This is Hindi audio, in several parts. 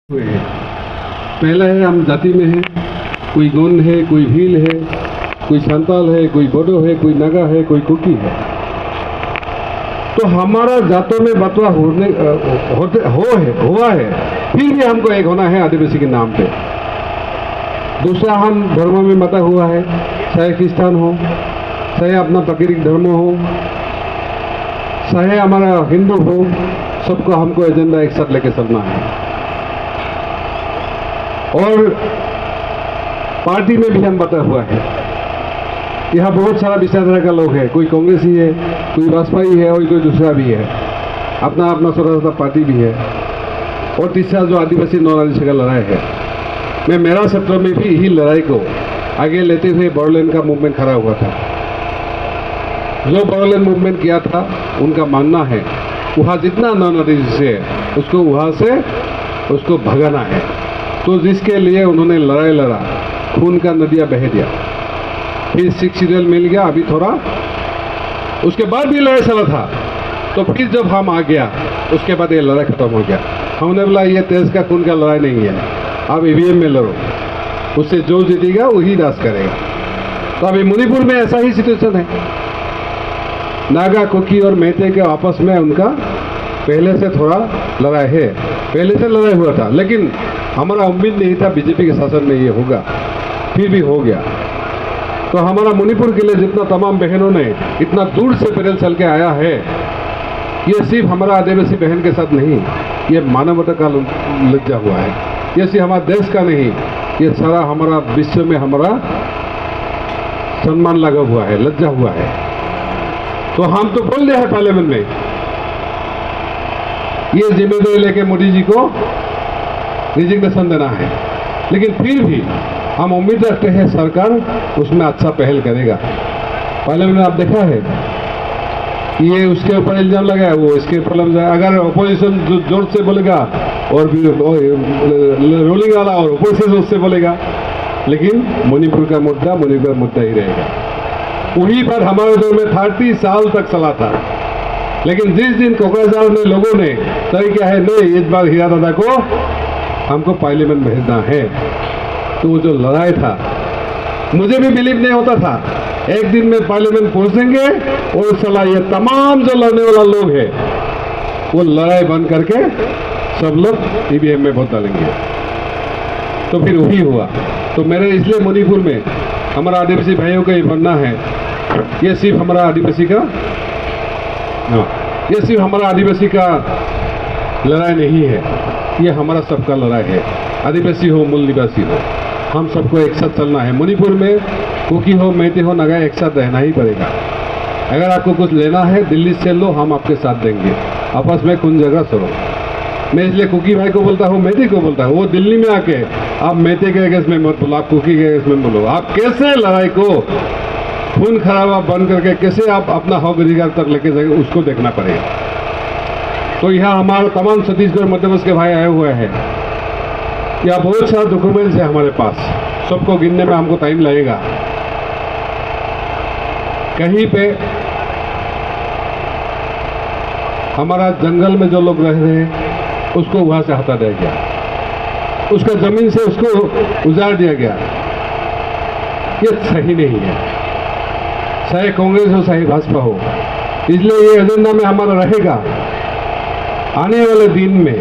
हुए हैं। पहला है हम जाति में हैं, कोई गोंड है, कोई भील है, कोई संताल है, कोई बोडो है, कोई नागा है, कोई कुकी है। तो हमारा जातों में बंटवारा हुआ है, फिर भी हमको एक होना है आदिवासी के नाम पे। दूसरा, हम धर्मों में बंटा हुआ है, चाहे क्रिस्तान हो, चाहे अपना प्राकृतिक धर्म हो, चाहे हमारा हिंदू हो, सबको हमको एजेंडा एक साथ लेके चलना है। और पार्टी में भी हम बटा हुआ है। यहाँ बहुत सारा विचारधारा का लोग है, कोई कांग्रेसी है, कोई भाजपाई है और कोई दूसरा भी है, अपना अपना छोटा छोटा पार्टी भी है। और तीसरा जो आदिवासी नॉन आदिवासी का लड़ाई है, मैं मेरा क्षेत्र में भी यही लड़ाई को आगे लेते हुए बोडोलैंड का मूवमेंट खड़ा हुआ था। जो बोडोलैंड मूवमेंट किया था, उनका मानना है वहाँ जितना नॉन आदिवासी है उसको वहाँ से उसको भगाना है। तो जिसके लिए उन्होंने लड़ाई लड़ा, खून का नदियाँ बह दिया, फिर सिख सीरियल मिल गया, अभी थोड़ा उसके बाद भी लड़ाई चला था। तो फिर जब हम आ गया, उसके बाद ये लड़ाई खत्म हो गया। हमने बोला ये तेज का खून का लड़ाई नहीं है, आप ईवीएम में लड़ो, उससे जो जीतेगा वही राज करेगा। तो अभी मणिपुर में ऐसा ही सिचुएशन है। नागा, कुकी और मेहते के आपस में उनका पहले से थोड़ा लड़ाई है, पहले से लड़ाई हुआ था, लेकिन हमारा उम्मीद नहीं था बीजेपी के शासन में ये होगा, फिर भी हो गया। तो हमारा मणिपुर के लिए जितना तमाम बहनों ने इतना दूर से पैदल चल के आया है, ये सिर्फ हमारा आदिवासी बहन के साथ नहीं, ये मानवता का लज्जा हुआ है। ये सिर्फ हमारे देश का नहीं, ये सारा हमारा विश्व में हमारा सम्मान लगा हुआ है, लज्जा हुआ है। तो हम तो बोल रहे हैं पार्लियामेंट में, ये जिम्मेदारी लेके मोदी जी को रिजिग्नेशन देना है, लेकिन फिर भी हम उम्मीद रखते हैं सरकार उसमें अच्छा पहल करेगा। पार्लियामेंट में आप देखा है, ये उसके ऊपर इल्जाम लगाया, वो इसके ऊपर इल्जाम लगाया। अगर अपोजिशन जोर से बोलेगा और रोलिंग वाला और अपोजिशन जोर से बोलेगा, लेकिन मणिपुर का मुद्दा ही रहेगा। वहीं पर हमारे दौर में 30 साल तक चला था, लेकिन जिस दिन कोकराझार में लोगों ने तय किया है नहीं, इस बार हीरा दादा को हमको पार्लियामेंट भेजना है, तो वो जो लड़ाई था, मुझे भी बिलीव नहीं होता था एक दिन में पार्लियामेंट पहुंचेंगे और सलाह ये तमाम जो लड़ने वाला लोग है वो लड़ाई बंद करके सब लोग ईवीएम में वोट डालेंगे। तो फिर वही हुआ। तो मेरे इसलिए मणिपुर में हमारा आदिवासी भाइयों का ये बनना है, ये सिर्फ हमारा आदिवासी का ये सिर्फ हमारा आदिवासी का लड़ाई नहीं है, ये हमारा सबका लड़ाई है। आदिवासी हो, मूल निवासी हो, हम सबको एक साथ चलना है। मणिपुर में कुकी हो, मेहते हो, नागा, एक साथ रहना ही पड़ेगा। अगर आपको कुछ लेना है दिल्ली से लो, हम आपके साथ देंगे, आपस में कुछ जगह चलो। मैं इसलिए कुकी भाई को बोलता हूँ, मेहते को बोलता हूँ, वो दिल्ली में आके आप मेहते के अगेंस्ट में मत बोलो, आप कुकी के अगेंस्ट में बोलो। आप कैसे लड़ाई को खून खराबा बंद करके कैसे आप अपना हक अधिकार तक लेके जाएंगे, उसको देखना पड़ेगा। तो यहाँ हमारे तमाम छत्तीसगढ़ मध्य प्रदेश के भाई आए हुए हैं। यहाँ बहुत सारे डॉक्यूमेंट्स है हमारे पास, सबको गिनने में हमको टाइम लगेगा। कहीं पे हमारा जंगल में जो लोग रह रहे हैं उसको वहां से हटा दिया गया, उसका जमीन से उसको उजाड़ दिया गया। ये सही नहीं है, चाहे कांग्रेस हो चाहे भाजपा हो। इसलिए ये एजेंडा में हमारा रहेगा। आने वाले दिन में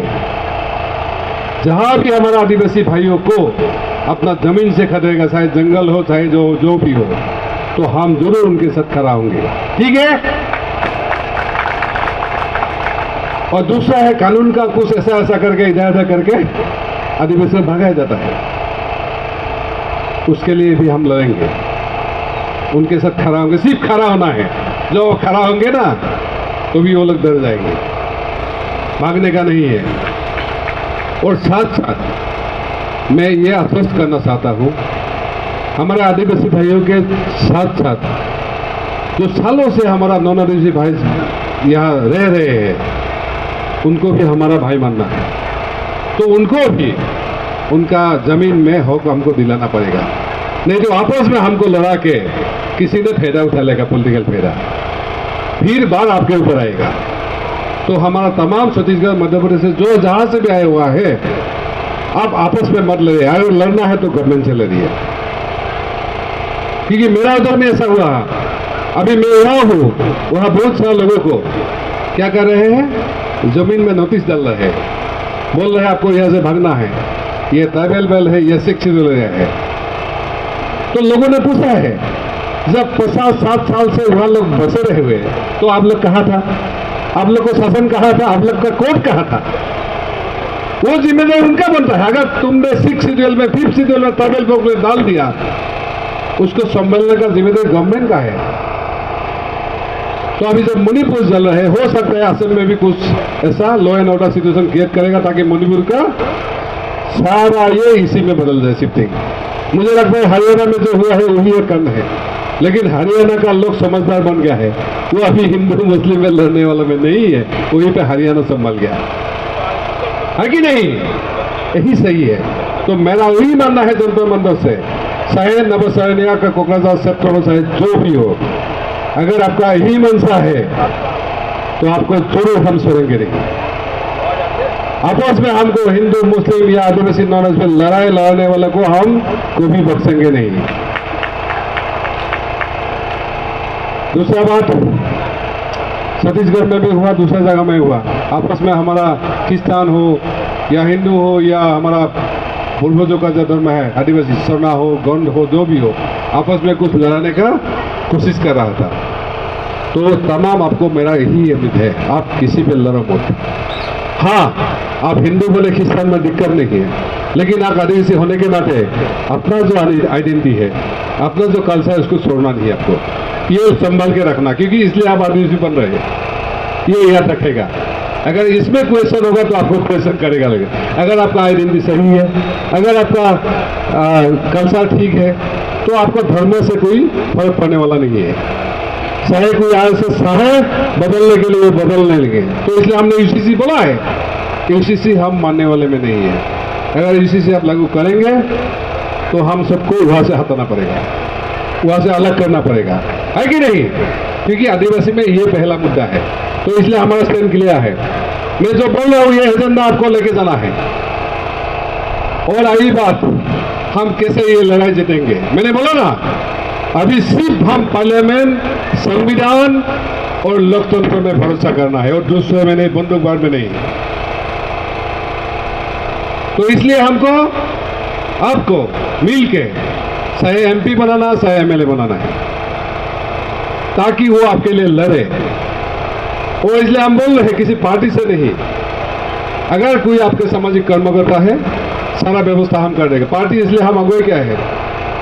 जहां भी हमारा आदिवासी भाइयों को अपना जमीन से खरीदेगा, चाहे जंगल हो चाहे जो भी हो, तो हम जरूर उनके साथ खड़ा होंगे, ठीक है। और दूसरा है, कानून का कुछ ऐसा करके इधर करके आदिवासी को भगाया जाता है, उसके लिए भी हम लड़ेंगे, उनके साथ खड़ा होंगे। सिर्फ खड़ा होना है, जो खड़ा होंगे ना तो भी वो लोग डर जाएंगे, भागने का नहीं है। और साथ साथ मैं ये आश्वस्त करना चाहता हूँ, हमारे आदिवासी भाइयों के साथ साथ जो सालों से हमारा नॉन आदिवासी भाई यहाँ रह रहे हैं, उनको भी हमारा भाई मानना है। तो उनको भी उनका जमीन में हक हमको दिलाना पड़ेगा, नहीं तो आपस में हमको लड़ा के किसी ने फायदा उठा लेगा, पॉलिटिकल फायदा, फिर बार आपके ऊपर आएगा। तो हमारा तमाम छत्तीसगढ़ मध्य प्रदेश से जो जहाँ से भी आया हुआ है, आप आपस में मत लड़िए, अगर लड़ना है तो गवर्नमेंट से लड़िए, क्योंकि मेरा उधर में ऐसा हुआ। अभी मैं वहां हूं, वहां बहुत सारे लोगों को क्या कर रहे हैं, जमीन में नोटिस डाल रहे हैं, बोल रहे हैं आपको यहां से भागना है, ये ट्राइबल बेल है, ये सिख शेड्यूल है। तो लोगों ने पूछा है, जब 50-60 साल से वहां लोग बसे रहे हुए, तो आप लोग कहाँ था, आप लोग को शासन कहाँ था, आप लोग का कोर्ट कहाँ था? वो जिम्मेदारी उनका बनता है। अगर तुमने 6 शेड्यूल में 5th शेड्यूल में ट्राइबल को डाल दिया, उसको संभालने का जिम्मेदारी गवर्नमेंट का है। तो अभी जब मणिपुर चल रहे, हो सकता है असम में भी कुछ ऐसा law and order situation create करेगा, ताकि मणिपुर का सारा ये इसी में बदल जाए, शिफ्टिंग। मुझे लगता है हरियाणा में जो हुआ है वही एक कर्ण है, लेकिन हरियाणा का लोग समझदार बन गया है, वो अभी हिंदू मुस्लिम में लड़ने वाला में नहीं है, वहीं पे हरियाणा संभल गया है कि नहीं? यही सही है। तो मेरा वही मानना है जंतर मंतर से, चाहे नवसैनिया का कोकराझार सेक्टर हो, चाहे जो भी हो, अगर आपका यही मनसा है तो आपको जरूर हम छोड़ेंगे नहीं। आपस में हमको हिंदू मुस्लिम या आदिवासी नॉन में लड़ाई लड़ने वाले को हम कभी बख्शेंगे नहीं। दूसरा बात, छत्तीसगढ़ में भी हुआ, दूसरा जगह में हुआ, आपस में हमारा क्रिस्तान हो या हिंदू हो या हमारा पूर्वजों का जो धर्म है, आदिवासी सरना हो, गौंड हो, जो भी हो, आपस में कुछ लड़ाने का कोशिश कर रहा था। तो तमाम आपको मेरा यही उम्मीद है, आप किसी पे लड़ो मत। हाँ, आप हिंदू बोले क्रिस्तान में दिक्कत नहीं है, लेकिन आप आदिवासी होने के नाते अपना जो आइडेंटिटी है, अपना जो कल्चर है, उसको छोड़ना नहीं है आपको, ये संभाल के रखना, क्योंकि इसलिए आप आदिवासी बन रहे हैं, ये याद रखेगा। अगर इसमें क्वेश्चन होगा तो आपको क्वेश्चन करेगा लगेगा। अगर आपका आइडेंटिटी सही है, अगर आपका कल्चर ठीक है, तो आपको धर्म से कोई फर्क पड़ने वाला नहीं है। चाहे कोई आज से चाहे बदलने के लिए बदलने लगे, तो इसलिए हमने यूसीसी बोला है। यूसीसी हम मानने वाले में नहीं है। अगर यूसीसी आप लागू करेंगे तो हम सबको वहां से हटाना पड़ेगा, वहां से अलग करना पड़ेगा, है कि नहीं? क्योंकि आदिवासी में ये पहला मुद्दा है। तो इसलिए हमारा स्टैंड क्लियर है। मैं जो बोल रहा हूं ये एजेंडा आपको लेके जाना है। और आई बात, हम कैसे ये लड़ाई जीतेंगे? मैंने बोला ना, अभी सिर्फ हम पार्लियामेंट, संविधान और लोकतंत्र में भरोसा करना है, और दूसरे में नहीं, बंदूकबाज में नहीं। तो इसलिए हमको आपको मिल के चाहे एमपी बनाना, चाहे एमएलए बनाना है, ताकि वो आपके लिए लड़े। और इसलिए हम बोल रहे हैं किसी पार्टी से नहीं। अगर कोई आपके सामाजिक कर्मकर्ता है, सारा व्यवस्था हम कर देंगे। पार्टी इसलिए हम अगुए क्या है,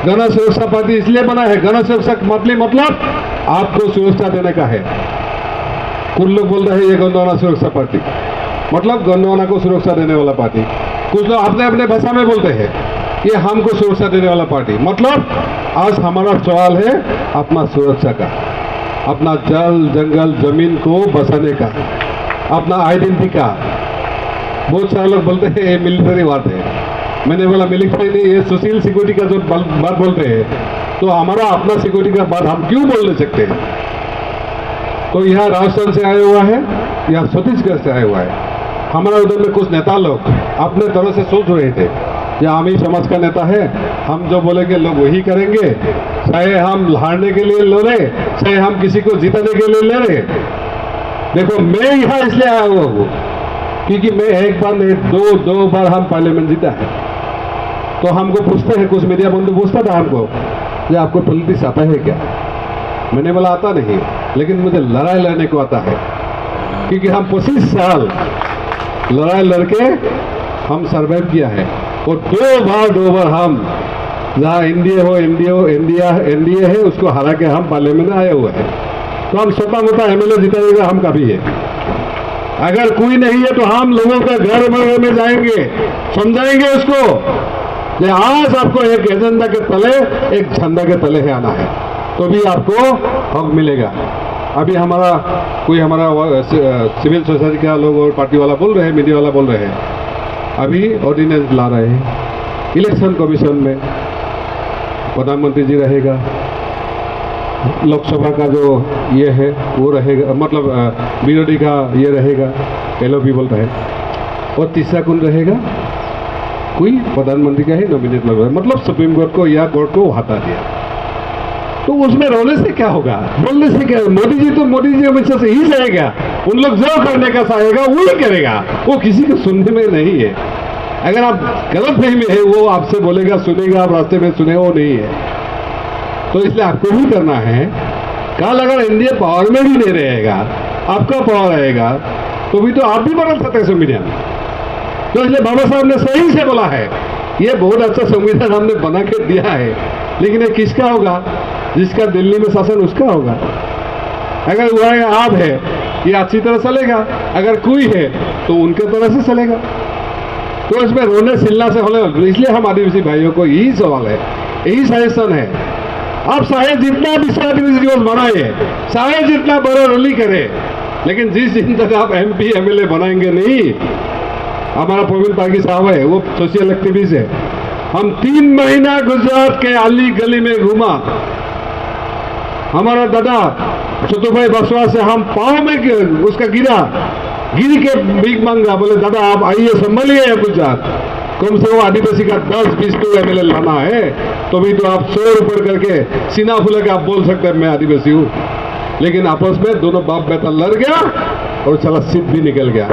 गण सुरक्षा पार्टी इसलिए बना है, गण सुरक्षा मतलब आपको सुरक्षा देने का है। कुछ लोग बोल रहे हैं ये गंदवाना सुरक्षा पार्टी, मतलब गंदवाना को सुरक्षा देने वाला पार्टी। कुछ लोग अपने अपने भाषा में बोलते हैं ये हमको सुरक्षा देने वाला पार्टी। मतलब आज हमारा सवाल है अपना सुरक्षा का, अपना जल जंगल जमीन को बचाने का, अपना आइडेंटिटी का। बहुत सारे लोग बोलते हैं ये मिलिट्री बात है। मैंने बोला मिलिट्री नहीं, ये सोशल सिक्योरिटी का जो बात बोलते हैं, तो हमारा अपना सिक्योरिटी का बात हम क्यों बोल नहीं सकते हैं? तो यह राजस्थान से आया हुआ है या छत्तीसगढ़ से आया हुआ है। हमारा उधर में कुछ नेता लोग अपने तरह से सोच रहे थे, या हम ही समाज का नेता है, हम जो बोलेंगे लोग वही करेंगे, चाहे हम हारने के लिए लड़े, चाहे हम किसी को जीतने के लिए लड़े। देखो मैं यहाँ इसलिए आया हुआ हूँ क्योंकि मैं एक बार नहीं, दो बार हम पार्लियामेंट जीता है। तो हमको पूछते हैं, कुछ मीडिया बंधु पूछता था हमको, ये आपको पॉलिटिक्स आता है क्या? मैंने बोला आता नहीं, लेकिन मुझे लड़ाई लड़ने को आता है, क्योंकि हम 25 साल लड़ाई लड़के हम सर्वाइव किया है। और दो बार हम जहाँ एनडीए है उसको हरा के हम पार्लियामेंट में आए हुए हैं। तो हम छोटा मोटा एमएलए जिताएगा हम काफी है। अगर कोई नहीं है तो हम लोगों के घर में जाएंगे, समझाएंगे उसको कि आज आपको एक एजेंडा के तले, एक झंडा के तले है आना है, तो भी आपको हक मिलेगा। अभी हमारा सिविल सोसाइटी का लोग और पार्टी वाला बोल रहे हैं, मीडिया वाला बोल रहे हैं, अभी ऑर्डिनेंस ला रहे हैं। इलेक्शन कमीशन में प्रधानमंत्री जी रहेगा, लोकसभा का जो ये है वो रहेगा, मतलब विरोधी का ये रहेगा, एलओपी बोलता है, और तीसरा कौन रहेगा? कोई प्रधानमंत्री का ही नॉमिनेट लगवाया, मतलब सुप्रीम कोर्ट को या कोर्ट को हटा दिया। तो उसमें रोने से क्या होगा, बोलने से क्या? मोदी जी तो मोदी जी हमेशा से ही चाहेगा, उन लोग जो करने का चाहेगा वही करेगा, वो किसी को सुनने में नहीं है। अगर आप गलत फहमी है, वो आपसे बोलेगा, सुनेगा, आप रास्ते में सुने, वो नहीं है। तो इसलिए आपको ही करना है। कल अगर इंडिया पावर में भी नहीं रहेगा, आपका पावर आएगा, तो भी तो आप भी बदल सकते हैं संविधान। तो इसलिए बाबा साहब ने सही से बोला है, ये बहुत अच्छा संविधान हमने बना के दिया है, लेकिन ये किसका होगा? जिसका दिल्ली में शासन उसका होगा। अगर वह आप है, ये अच्छी तरह चलेगा, अगर कोई है तो उनके तरह से चलेगा। तो इसमें रोने सिलना से होने, इसलिए हम आदिवासी भाइयों को यही सवाल है, यही सजेशन है, आप चाहे जितना विश्व आदिवासी दिवस बनाए, चाहे जितना बड़ा रैली करे, लेकिन जिस दिन तक आप MP MLA बनाएंगे नहीं। हमारा प्रवीण पागी साहब है, वो सोशल एक्टिविस्ट है, हम 3 महीना गुजरात के अली गली में घूमा। हमारा दादा चतुभाई बसवा से हम पाँव में उसका गिर के भीख मांगा, बोले दादा आप आइए संभालिए गुजरात, कम से कम आदिवासी का 10-20 तो MLA लाना है, तो भी तो आप 100 ऊपर करके सीना फुला के आप बोल सकते हैं मैं आदिवासी हूँ। लेकिन आपस में दोनों बाप बेटा लड़ गया और चला सीट भी निकल गया।